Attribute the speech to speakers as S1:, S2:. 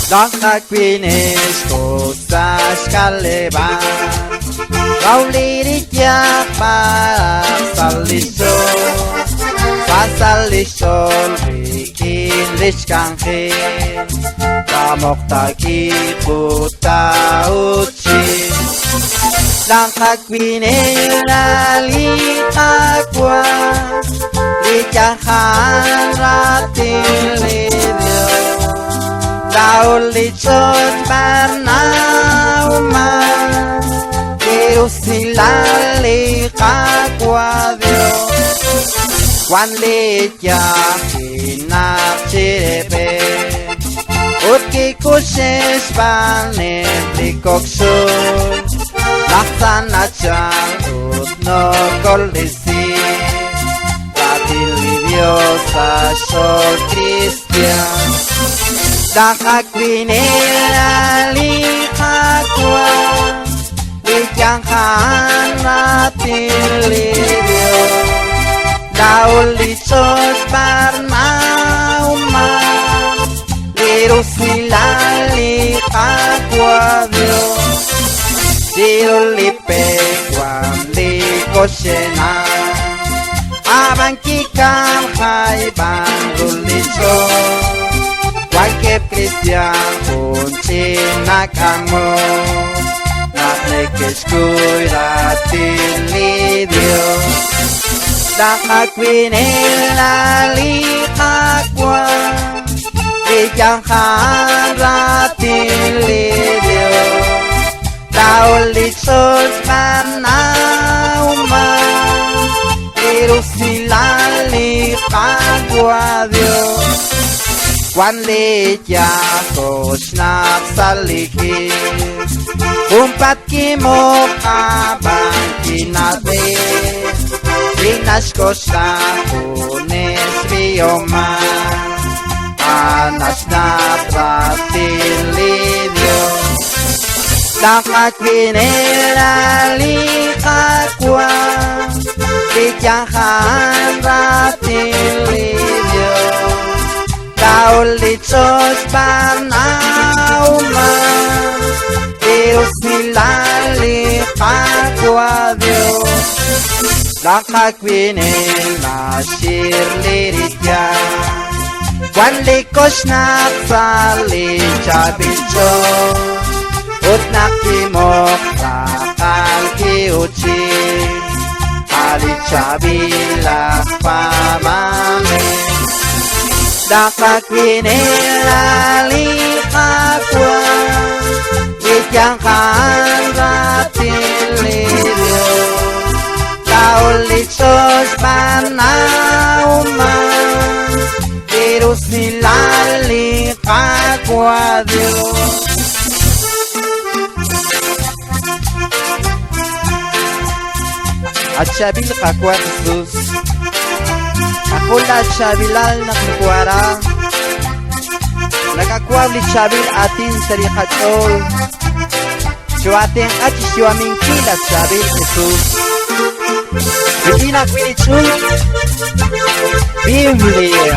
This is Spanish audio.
S1: Nakakwinis ko sa skaleban Kaulirit yak pasalisol bikin liskangkin Kamok takiputa utsin Nakakwinis lalikakwa Likahan ratil lidyo Daulitsot panauman Kirus nilali kakwadyo Wan litya kinap chirepe Utki kusis panen likoksun Laksan achan utno kolisi Radilidiosa sol Cristian Nakakwinis likakwa Likangkan ratilidyo Daulitsot parnauman Lirus nilali kakwadyo Dirulipek wamlikosena Abang kikam haibang rulitsot Cualquier cristian kuncinakangmo Naknekeskuiratilidyo Nakakwinis lalikakwa Likangkan ratilidyo Daulitsot panauman Kirus nilali kakwadyo Wan litya kosnak salikis Kumpat kimok abang kinabit Linas kosta kunis bioman Anas na pratilidyo Nakakwinis lalikakwa Likangkan ratilidyo Daulitsot panauman Kirus nilali kakwadyo Nakakwinis nasirliritya Wan likos naksalitsabitso Ut nakimok takal kiuchi Alitsabilak pamamin Nakakwinis lalikakwa Likangkan ratilidyo Daulitsot panauman Kirus nilali kakwadyo At sabil kakwa Jesus Akula sabilal naknukwara Nakakwabli sabil atin sarikatol Suating at siwaming kilat sabil Jesus Bibina kwinitsun Biblia